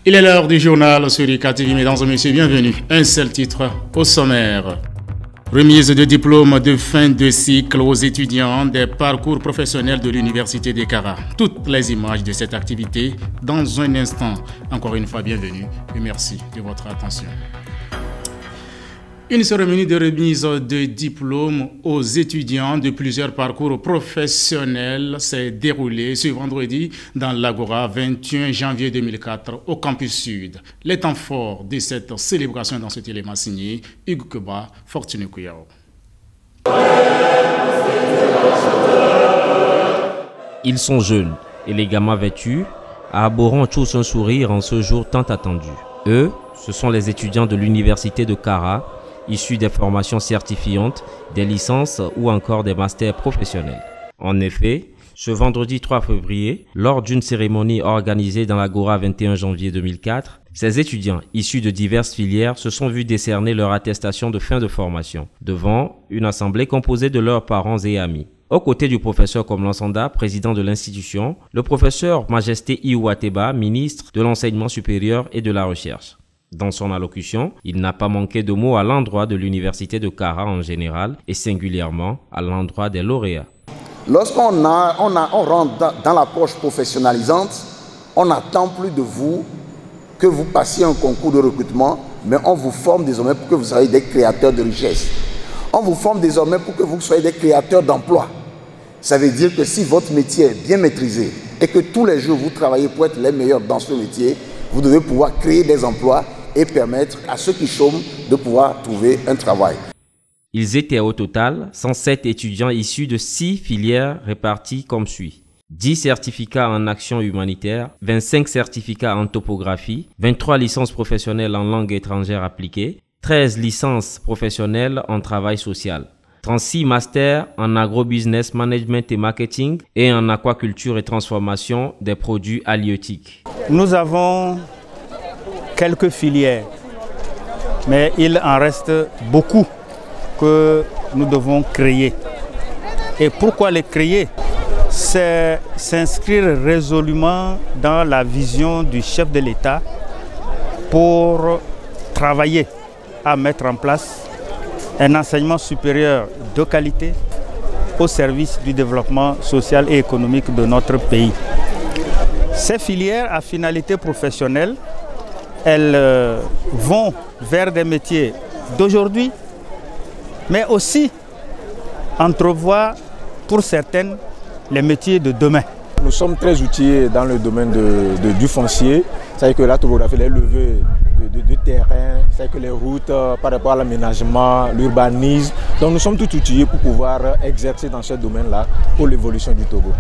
Il est l'heure du journal sur IK TV. Mesdames et messieurs, bienvenue. Un seul titre au sommaire. Remise de diplôme de fin de cycle aux étudiants des parcours professionnels de l'Université de Kara. Toutes les images de cette activité dans un instant. Encore une fois, bienvenue et merci de votre attention. Une cérémonie de remise de diplôme aux étudiants de plusieurs parcours professionnels s'est déroulée ce vendredi dans l'Agora 21 janvier 2004 au campus Sud. Les temps forts de cette célébration dans ce élément signé Hugues Keba, Fortuné Kouyao. Ils sont jeunes, élégamment vêtus, arborant tous un sourire en ce jour tant attendu. Eux, ce sont les étudiants de l'Université de Kara, issus des formations certifiantes, des licences ou encore des masters professionnels. En effet, ce vendredi 3 février, lors d'une cérémonie organisée dans l'Agora 21 janvier 2004, ces étudiants issus de diverses filières se sont vus décerner leur attestation de fin de formation devant une assemblée composée de leurs parents et amis. Aux côtés du professeur Komlan Sanda, président de l'institution, le professeur Majesté Iouateba, ministre de l'Enseignement supérieur et de la Recherche. Dans son allocution, il n'a pas manqué de mots à l'endroit de l'Université de Kara en général et singulièrement à l'endroit des lauréats. Lorsqu'on rentre dans l'approche professionnalisante, on n'attend plus de vous que vous passiez un concours de recrutement, mais on vous forme désormais pour que vous soyez des créateurs de richesse. On vous forme désormais pour que vous soyez des créateurs d'emplois. Ça veut dire que si votre métier est bien maîtrisé et que tous les jours vous travaillez pour être les meilleurs dans ce métier, vous devez pouvoir créer des emplois et permettre à ceux qui chôment de pouvoir trouver un travail. Ils étaient au total 107 étudiants issus de 6 filières réparties comme suit. 10 certificats en action humanitaire, 25 certificats en topographie, 23 licences professionnelles en langue étrangère appliquée, 13 licences professionnelles en travail social, 36 masters en agrobusiness management et marketing et en aquaculture et transformation des produits halieutiques. Nous avons quelques filières, mais il en reste beaucoup que nous devons créer. Et pourquoi les créer? C'est s'inscrire résolument dans la vision du chef de l'État pour travailler à mettre en place un enseignement supérieur de qualité au service du développement social et économique de notre pays. Ces filières à finalité professionnelle, elles vont vers des métiers d'aujourd'hui, mais aussi entrevoient pour certaines les métiers de demain. Nous sommes très outillés dans le domaine du foncier, c'est-à-dire que la topographie, les levées de terrain, c'est-à-dire que les routes par rapport à l'aménagement, l'urbanisme. Donc nous sommes tout outillés pour pouvoir exercer dans ce domaine-là pour l'évolution du Togo.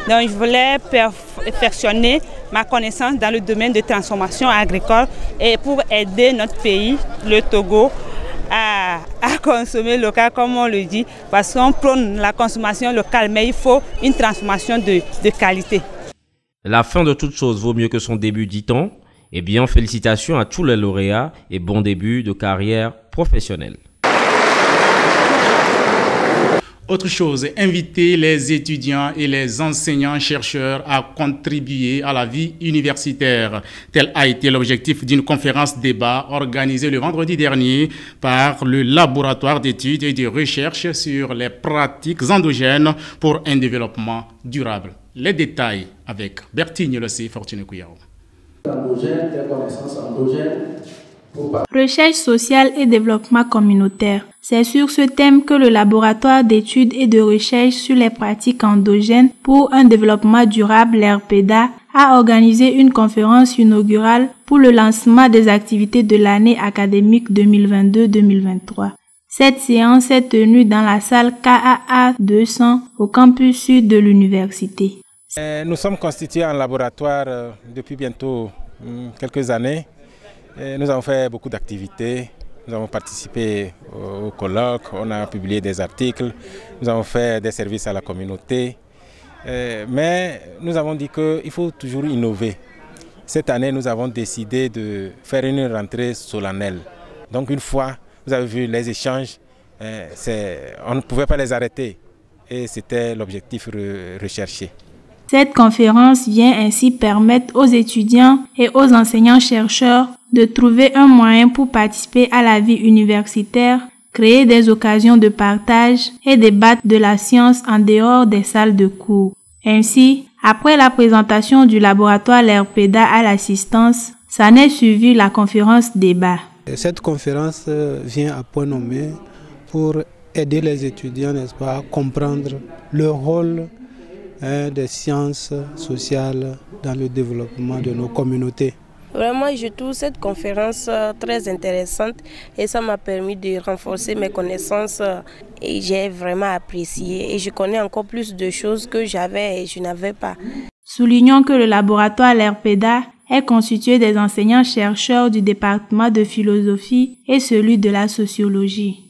Donc, je voulais perfectionner ma connaissance dans le domaine de transformation agricole et pour aider notre pays, le Togo, à consommer local, comme on le dit, parce qu'on prône la consommation locale, mais il faut une transformation de qualité. La fin de toute chose vaut mieux que son début, dit-on. Eh bien, félicitations à tous les lauréats et bon début de carrière professionnelle. Autre chose, inviter les étudiants et les enseignants-chercheurs à contribuer à la vie universitaire. Tel a été l'objectif d'une conférence débat organisée le vendredi dernier par le laboratoire d'études et de recherche sur les pratiques endogènes pour un développement durable. Les détails avec Bertigne Lessé, Fortuné Kouyao. Recherche sociale et développement communautaire. C'est sur ce thème que le laboratoire d'études et de recherche sur les pratiques endogènes pour un développement durable, l'ERPEDA, a organisé une conférence inaugurale pour le lancement des activités de l'année académique 2022-2023. Cette séance est tenue dans la salle KAA 200 au campus sud de l'université. Nous sommes constitués en laboratoire depuis bientôt quelques années. Nous avons fait beaucoup d'activités, nous avons participé au colloque, on a publié des articles, nous avons fait des services à la communauté. Mais nous avons dit qu'il faut toujours innover. Cette année, nous avons décidé de faire une rentrée solennelle. Donc une fois, vous avez vu les échanges, on ne pouvait pas les arrêter et c'était l'objectif recherché. Cette conférence vient ainsi permettre aux étudiants et aux enseignants-chercheurs de trouver un moyen pour participer à la vie universitaire, créer des occasions de partage et débattre de la science en dehors des salles de cours. Ainsi, après la présentation du laboratoire LERPEDA à l'assistance, s'en est suivi la conférence débat. Cette conférence vient à point nommé pour aider les étudiants, n'est-ce pas, à comprendre le rôle des sciences sociales dans le développement de nos communautés. Vraiment, je trouve cette conférence très intéressante et ça m'a permis de renforcer mes connaissances et j'ai vraiment apprécié. Et je connais encore plus de choses que j'avais et je n'avais pas. Soulignons que le laboratoire LERPEDA est constitué des enseignants-chercheurs du département de philosophie et celui de la sociologie.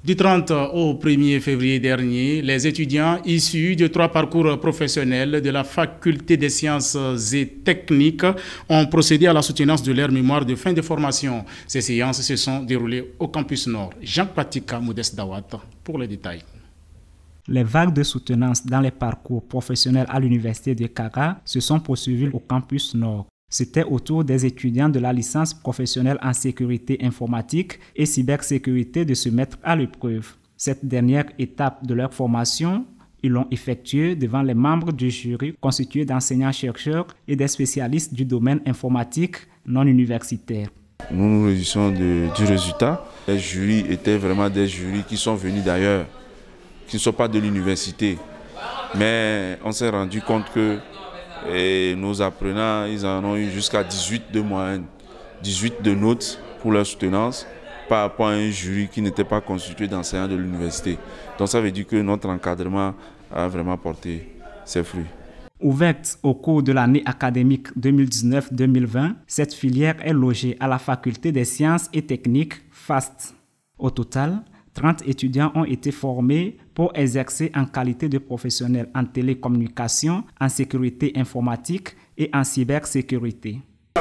Du 30 au 1er février dernier, les étudiants issus de 3 parcours professionnels de la Faculté des sciences et techniques ont procédé à la soutenance de leur mémoire de fin de formation. Ces séances se sont déroulées au campus Nord. Jean-Patika Modeste Dawat pour les détails. Les vagues de soutenance dans les parcours professionnels à l'université de Kara se sont poursuivies au campus Nord. C'était au tour des étudiants de la licence professionnelle en sécurité informatique et cybersécurité de se mettre à l'épreuve. Cette dernière étape de leur formation, ils l'ont effectuée devant les membres du jury constitué d'enseignants-chercheurs et des spécialistes du domaine informatique non universitaire. Nous nous réjouissons du résultat. Les jurys étaient vraiment des jurys qui sont venus d'ailleurs, qui ne sont pas de l'université. Mais on s'est rendu compte que et nos apprenants, ils en ont eu jusqu'à 18 de moyenne, 18 de notes pour leur soutenance par rapport à un jury qui n'était pas constitué d'enseignants de l'université. Donc ça veut dire que notre encadrement a vraiment porté ses fruits. Ouverte au cours de l'année académique 2019-2020, cette filière est logée à la Faculté des sciences et techniques FAST. Au total, 30 étudiants ont été formés pour exercer en qualité de professionnels en télécommunication, en sécurité informatique et en cybersécurité.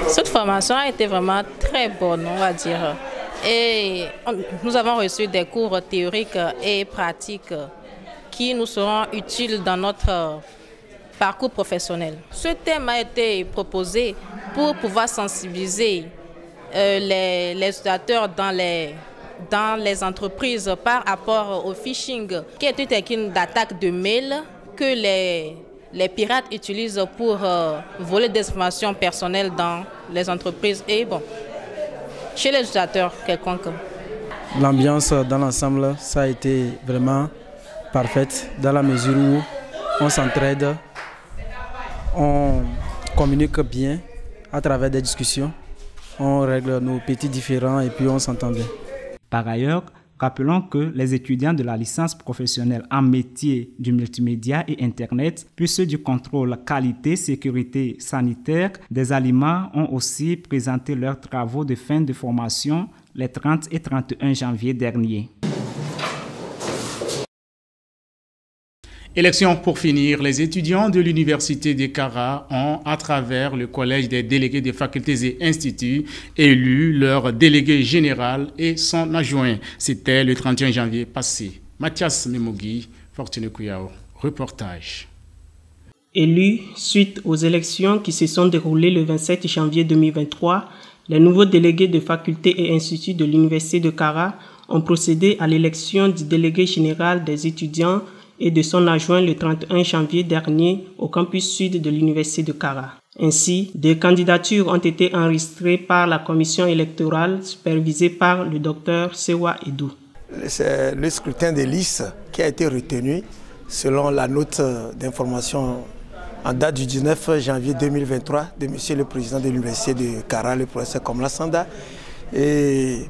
Cette formation a été vraiment très bonne, on va dire. Et nous avons reçu des cours théoriques et pratiques qui nous seront utiles dans notre parcours professionnel. Ce thème a été proposé pour pouvoir sensibiliser les utilisateurs dans les entreprises par rapport au phishing, qui est une technique d'attaque de mail que les pirates utilisent pour voler des informations personnelles dans les entreprises et chez les utilisateurs quelconques. L'ambiance dans l'ensemble, ça a été vraiment parfaite dans la mesure où on s'entraide, on communique bien à travers des discussions, on règle nos petits différends et puis on s'entend bien. Par ailleurs, rappelons que les étudiants de la licence professionnelle en métier du multimédia et Internet, puis ceux du contrôle qualité, sécurité sanitaire des aliments ont aussi présenté leurs travaux de fin de formation les 30 et 31 janvier dernier. Élection pour finir, les étudiants de l'Université de Kara ont, à travers le Collège des délégués des facultés et instituts, élu leur délégué général et son adjoint. C'était le 31 janvier passé. Mathias Memougui, Fortuné Kouyao, reportage. Élus suite aux élections qui se sont déroulées le 27 janvier 2023, les nouveaux délégués de facultés et instituts de l'Université de Kara ont procédé à l'élection du délégué général des étudiants et de son adjoint le 31 janvier dernier au campus sud de l'Université de Kara. Ainsi, des candidatures ont été enregistrées par la commission électorale supervisée par le docteur Sewa Edou. C'est le scrutin des listes qui a été retenu selon la note d'information en date du 19 janvier 2023 de M. le président de l'Université de Kara, le professeur Komla Sanda. Et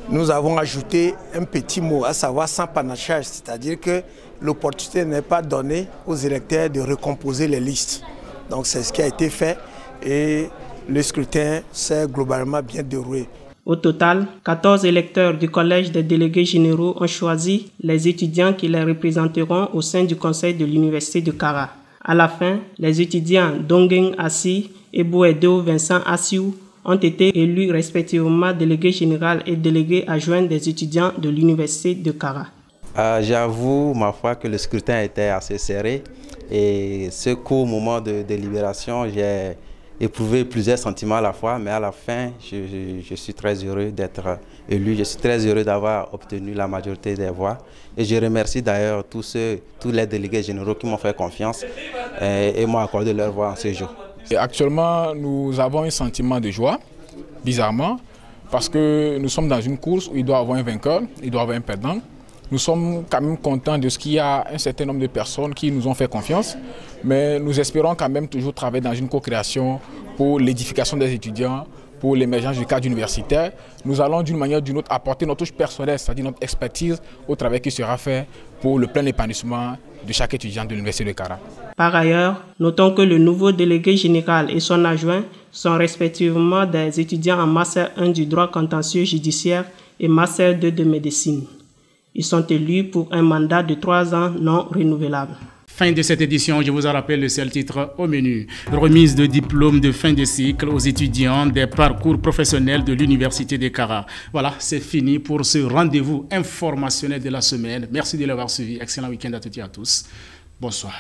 nous avons ajouté un petit mot, à savoir sans panachage, c'est-à-dire que l'opportunité n'est pas donnée aux électeurs de recomposer les listes. Donc c'est ce qui a été fait et le scrutin s'est globalement bien déroulé. Au total, 14 électeurs du Collège des délégués généraux ont choisi les étudiants qui les représenteront au sein du conseil de l'Université de Kara. À la fin, les étudiants Dongeng Assi et Bouedo Vincent Assiou ont été élus respectivement délégué général et délégué adjoint des étudiants de l'Université de Kara. J'avoue, ma foi, que le scrutin était assez serré Et ce court moment de libération, j'ai éprouvé plusieurs sentiments à la fois, mais à la fin, je suis très heureux d'être élu. Je suis très heureux d'avoir obtenu la majorité des voix. Et je remercie d'ailleurs tous les délégués généraux qui m'ont fait confiance et m'ont accordé leur voix en ce jour. Et actuellement, nous avons un sentiment de joie, bizarrement, parce que nous sommes dans une course où il doit y avoir un vainqueur, il doit y avoir un perdant. Nous sommes quand même contents de ce qu'il y a un certain nombre de personnes qui nous ont fait confiance, mais nous espérons quand même toujours travailler dans une co-création pour l'édification des étudiants, pour l'émergence du cadre universitaire. Nous allons d'une manière ou d'une autre apporter notre touche personnelle, c'est-à-dire notre expertise au travail qui sera fait pour le plein épanouissement de chaque étudiant de l'Université de Kara. Par ailleurs, notons que le nouveau délégué général et son adjoint sont respectivement des étudiants en Master 1 du droit contentieux judiciaire et Master 2 de médecine. Ils sont élus pour un mandat de 3 ans non renouvelable. Fin de cette édition, je vous en rappelle le seul titre au menu. Remise de diplôme de fin de cycle aux étudiants des parcours professionnels de l'Université de Kara. Voilà, c'est fini pour ce rendez-vous informationnel de la semaine. Merci de l'avoir suivi. Excellent week-end à toutes et à tous. Bonsoir.